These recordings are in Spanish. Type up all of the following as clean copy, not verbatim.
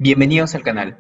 Bienvenidos al canal.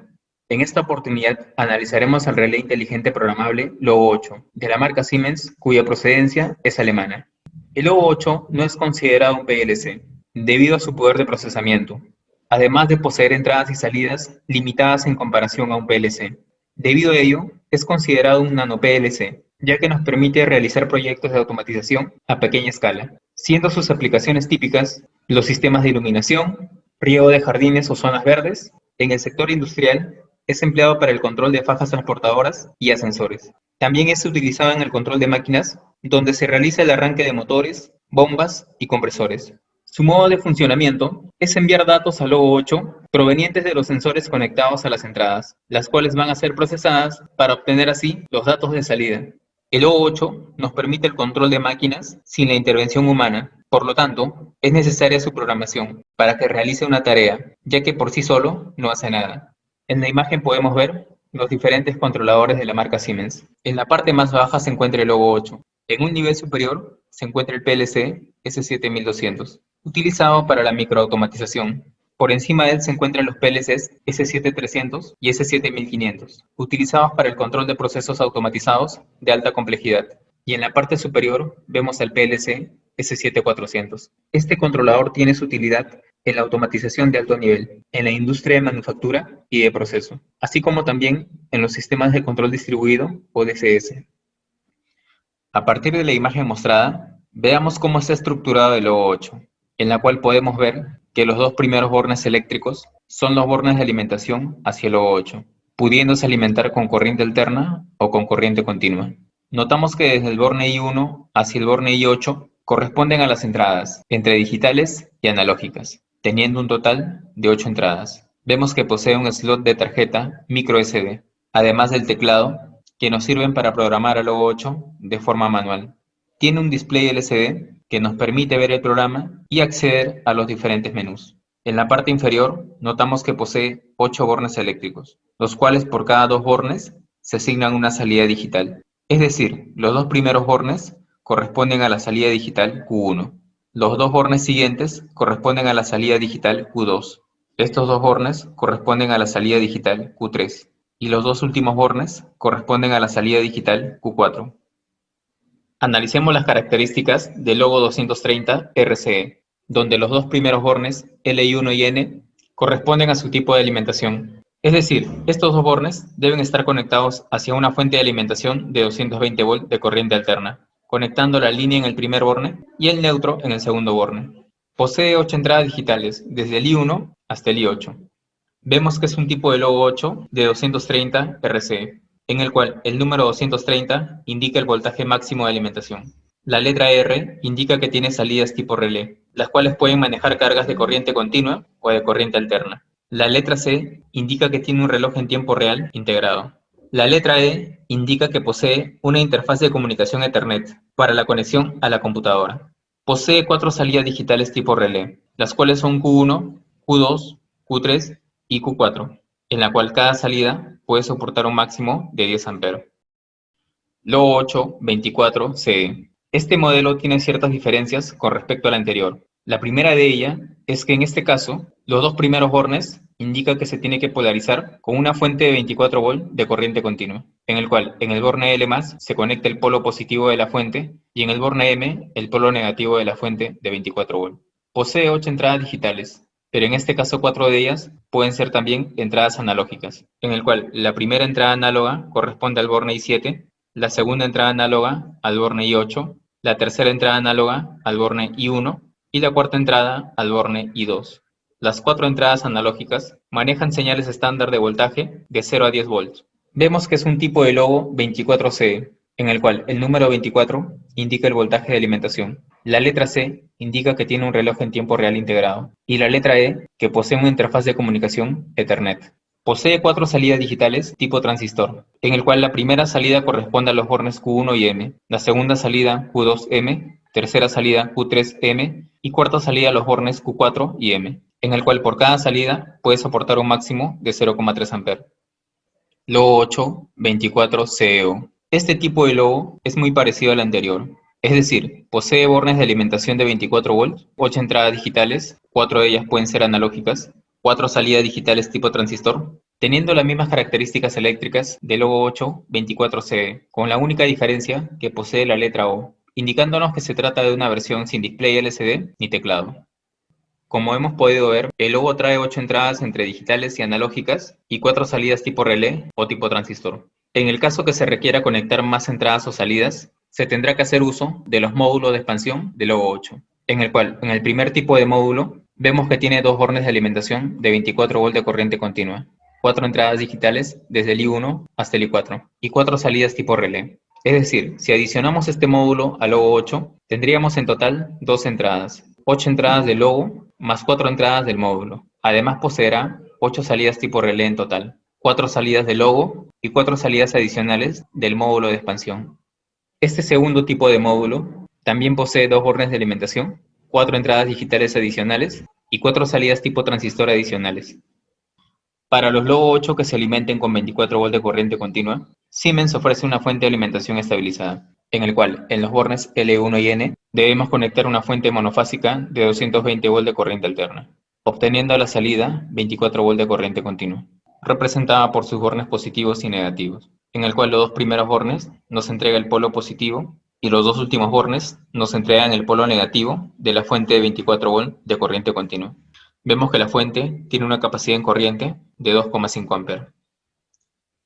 En esta oportunidad analizaremos el relé inteligente programable Logo 8 de la marca Siemens, cuya procedencia es alemana. El Logo 8 no es considerado un PLC debido a su poder de procesamiento, además de poseer entradas y salidas limitadas en comparación a un PLC. Debido a ello, es considerado un nano PLC, ya que nos permite realizar proyectos de automatización a pequeña escala, siendo sus aplicaciones típicas los sistemas de iluminación, riego de jardines o zonas verdes. En el sector industrial, es empleado para el control de fajas transportadoras y ascensores. También es utilizado en el control de máquinas, donde se realiza el arranque de motores, bombas y compresores. Su modo de funcionamiento es enviar datos al Logo 8 provenientes de los sensores conectados a las entradas, las cuales van a ser procesadas para obtener así los datos de salida. El Logo 8 nos permite el control de máquinas sin la intervención humana. Por lo tanto, es necesaria su programación para que realice una tarea, ya que por sí solo no hace nada. En la imagen podemos ver los diferentes controladores de la marca Siemens. En la parte más baja se encuentra el Logo 8. En un nivel superior se encuentra el PLC S7200, utilizado para la microautomatización. Por encima de él se encuentran los PLCs S7300 y S7500, utilizados para el control de procesos automatizados de alta complejidad. Y en la parte superior vemos al PLC S7400. Este controlador tiene su utilidad en la automatización de alto nivel, en la industria de manufactura y de proceso, así como también en los sistemas de control distribuido o DCS. A partir de la imagen mostrada, veamos cómo está estructurado el Logo 8, en la cual podemos ver que los dos primeros bornes eléctricos son los bornes de alimentación hacia el Logo 8, pudiéndose alimentar con corriente alterna o con corriente continua. Notamos que desde el borne I1 hacia el borne I8 corresponden a las entradas entre digitales y analógicas, teniendo un total de 8 entradas. Vemos que posee un slot de tarjeta micro SD, además del teclado, que nos sirven para programar el Logo 8 de forma manual. Tiene un display LCD que nos permite ver el programa y acceder a los diferentes menús. En la parte inferior notamos que posee 8 bornes eléctricos, los cuales por cada 2 bornes se asignan una salida digital. Es decir, los 2 primeros bornes corresponden a la salida digital Q1. Los 2 bornes siguientes corresponden a la salida digital Q2. Estos 2 bornes corresponden a la salida digital Q3. Y los 2 últimos bornes corresponden a la salida digital Q4. Analicemos las características del Logo 230 RCE, donde los 2 primeros bornes L1 y N corresponden a su tipo de alimentación. Es decir, estos 2 bornes deben estar conectados hacia una fuente de alimentación de 220 volt de corriente alterna, conectando la línea en el primer borne y el neutro en el segundo borne. Posee 8 entradas digitales, desde el I1 hasta el I8. Vemos que es un tipo de Logo 8 de 230 RCE, en el cual el número 230 indica el voltaje máximo de alimentación. La letra R indica que tiene salidas tipo relé, las cuales pueden manejar cargas de corriente continua o de corriente alterna. La letra C indica que tiene un reloj en tiempo real integrado. La letra E indica que posee una interfaz de comunicación Ethernet para la conexión a la computadora. Posee 4 salidas digitales tipo relé, las cuales son Q1, Q2, Q3 y Q4, en la cual cada salida puede soportar un máximo de 10 amperes. Logo 8 24 CE. Este modelo tiene ciertas diferencias con respecto al anterior. La primera de ellas es que en este caso, los 2 primeros bornes indican que se tiene que polarizar con una fuente de 24 volt de corriente continua, en el cual en el borne L+, se conecta el polo positivo de la fuente y en el borne M, el polo negativo de la fuente de 24 volt. Posee 8 entradas digitales, pero en este caso 4 de ellas pueden ser también entradas analógicas, en el cual la primera entrada análoga corresponde al borne I7, la segunda entrada análoga al borne I8, la tercera entrada análoga al borne I1 y la cuarta entrada al borne I2. Las 4 entradas analógicas manejan señales estándar de voltaje de 0 a 10 volts. Vemos que es un tipo de Logo 24CE, en el cual el número 24 indica el voltaje de alimentación. La letra C indica que tiene un reloj en tiempo real integrado. Y la letra E, que posee una interfaz de comunicación Ethernet. Posee 4 salidas digitales tipo transistor, en el cual la primera salida corresponde a los bornes Q1 y M, la segunda salida Q2M, tercera salida Q3M y cuarta salida a los bornes Q4 y M, en el cual por cada salida puede soportar un máximo de 0,3 amperes. Logo 8 24 CEO. Este tipo de logo es muy parecido al anterior, es decir, posee bornes de alimentación de 24 volts, 8 entradas digitales, 4 de ellas pueden ser analógicas, 4 salidas digitales tipo transistor, teniendo las mismas características eléctricas del logo 8 24CE, con la única diferencia que posee la letra O, indicándonos que se trata de una versión sin display LCD ni teclado. Como hemos podido ver, el logo trae 8 entradas entre digitales y analógicas y 4 salidas tipo relé o tipo transistor. En el caso que se requiera conectar más entradas o salidas, se tendrá que hacer uso de los módulos de expansión del logo 8, en el cual, en el primer tipo de módulo, vemos que tiene dos bornes de alimentación de 24 volts de corriente continua, 4 entradas digitales desde el I1 hasta el I4 y 4 salidas tipo relé. Es decir, si adicionamos este módulo al logo 8, tendríamos en total 2 entradas, 8 entradas del logo más 4 entradas del módulo. Además poseerá 8 salidas tipo relé en total, 4 salidas del logo y 4 salidas adicionales del módulo de expansión. Este segundo tipo de módulo también posee dos bornes de alimentación, 4 entradas digitales adicionales y 4 salidas tipo transistor adicionales. Para los logo 8 que se alimenten con 24 volts de corriente continua, Siemens ofrece una fuente de alimentación estabilizada, en el cual, en los bornes L1 y N, debemos conectar una fuente monofásica de 220 volts de corriente alterna, obteniendo a la salida 24 volts de corriente continua, representada por sus bornes positivos y negativos, en el cual los dos primeros bornes nos entrega el polo positivo y los dos últimos bornes nos entregan el polo negativo de la fuente de 24 volts de corriente continua. Vemos que la fuente tiene una capacidad en corriente de 2,5 A.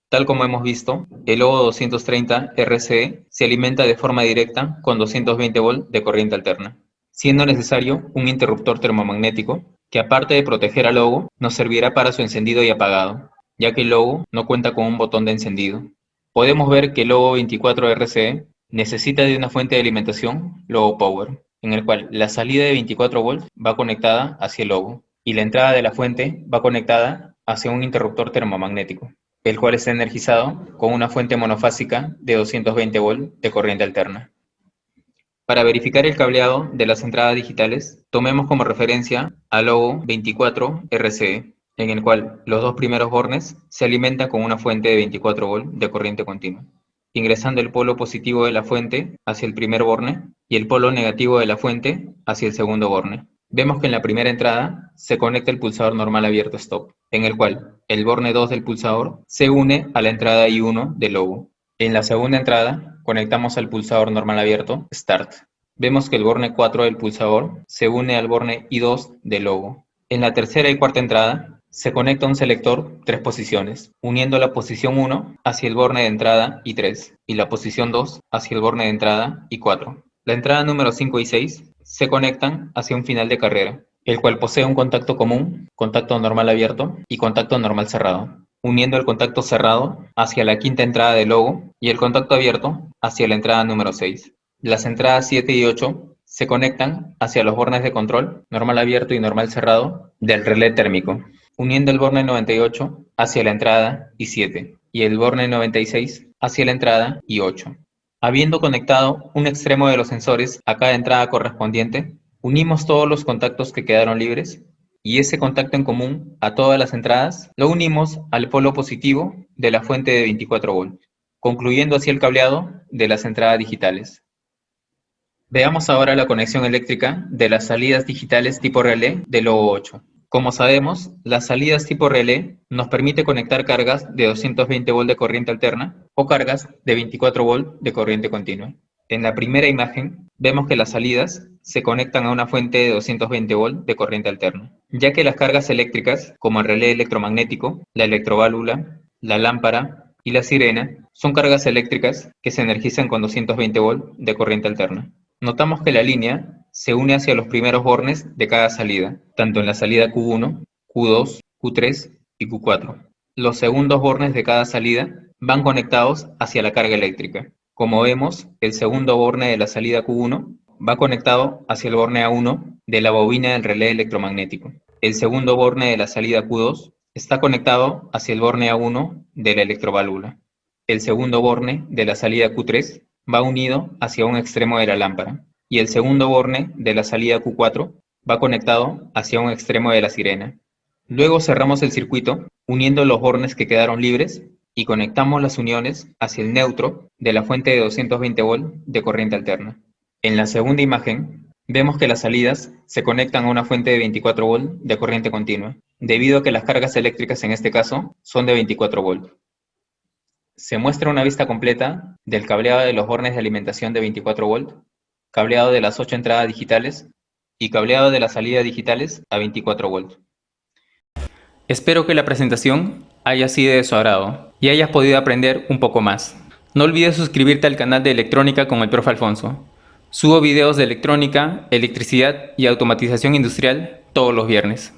Tal como hemos visto, el logo 230 RCE se alimenta de forma directa con 220 volts de corriente alterna, siendo necesario un interruptor termomagnético que, aparte de proteger al logo, nos servirá para su encendido y apagado, ya que el logo no cuenta con un botón de encendido. Podemos ver que el logo 24 RCE necesita de una fuente de alimentación low power, en el cual la salida de 24 volts va conectada hacia el logo y la entrada de la fuente va conectada hacia un interruptor termomagnético, el cual está energizado con una fuente monofásica de 220 volts de corriente alterna. Para verificar el cableado de las entradas digitales, tomemos como referencia al logo 24 RCE, en el cual los dos primeros bornes se alimentan con una fuente de 24 volts de corriente continua, ingresando el polo positivo de la fuente hacia el primer borne y el polo negativo de la fuente hacia el segundo borne. Vemos que en la primera entrada se conecta el pulsador normal abierto stop, en el cual el borne 2 del pulsador se une a la entrada I1 del logo. En la segunda entrada conectamos al pulsador normal abierto start. Vemos que el borne 4 del pulsador se une al borne I2 del logo. En la tercera y cuarta entrada se conecta un selector 3 posiciones, uniendo la posición 1 hacia el borne de entrada I3 y la posición 2 hacia el borne de entrada I4. La entrada número 5 y 6 se conectan hacia un final de carrera, el cual posee un contacto común, contacto normal abierto y contacto normal cerrado, uniendo el contacto cerrado hacia la quinta entrada del logo y el contacto abierto hacia la entrada número 6. Las entradas 7 y 8 se conectan hacia los bornes de control, normal abierto y normal cerrado, del relé térmico, uniendo el borne 98 hacia la entrada I7 y el borne 96 hacia la entrada I8. Habiendo conectado un extremo de los sensores a cada entrada correspondiente, unimos todos los contactos que quedaron libres y ese contacto en común a todas las entradas lo unimos al polo positivo de la fuente de 24 volts, concluyendo así el cableado de las entradas digitales. Veamos ahora la conexión eléctrica de las salidas digitales tipo relé del logo 8. Como sabemos, las salidas tipo relé nos permite conectar cargas de 220 volts de corriente alterna o cargas de 24 volts de corriente continua. En la primera imagen, vemos que las salidas se conectan a una fuente de 220 volts de corriente alterna, ya que las cargas eléctricas, como el relé electromagnético, la electroválvula, la lámpara y la sirena, son cargas eléctricas que se energizan con 220 volts de corriente alterna. Notamos que la línea se une hacia los primeros bornes de cada salida, tanto en la salida Q1, Q2, Q3 y Q4. Los segundos bornes de cada salida van conectados hacia la carga eléctrica. Como vemos, el segundo borne de la salida Q1 va conectado hacia el borne A1 de la bobina del relé electromagnético. El segundo borne de la salida Q2 está conectado hacia el borne A1 de la electroválvula. El segundo borne de la salida Q3 va unido hacia un extremo de la lámpara y el segundo borne de la salida Q4 va conectado hacia un extremo de la sirena. Luego cerramos el circuito uniendo los bornes que quedaron libres y conectamos las uniones hacia el neutro de la fuente de 220 volts de corriente alterna. En la segunda imagen Vemos que las salidas se conectan a una fuente de 24 volt de corriente continua, debido a que las cargas eléctricas en este caso son de 24 volt. Se muestra una vista completa del cableado de los bornes de alimentación de 24 volt, cableado de las 8 entradas digitales y cableado de la salida digitales a 24 volt. Espero que la presentación haya sido de su agrado y hayas podido aprender un poco más. No olvides suscribirte al canal de Electrónica con el Profe Alfonso. Subo videos de electrónica, electricidad y automatización industrial todos los viernes.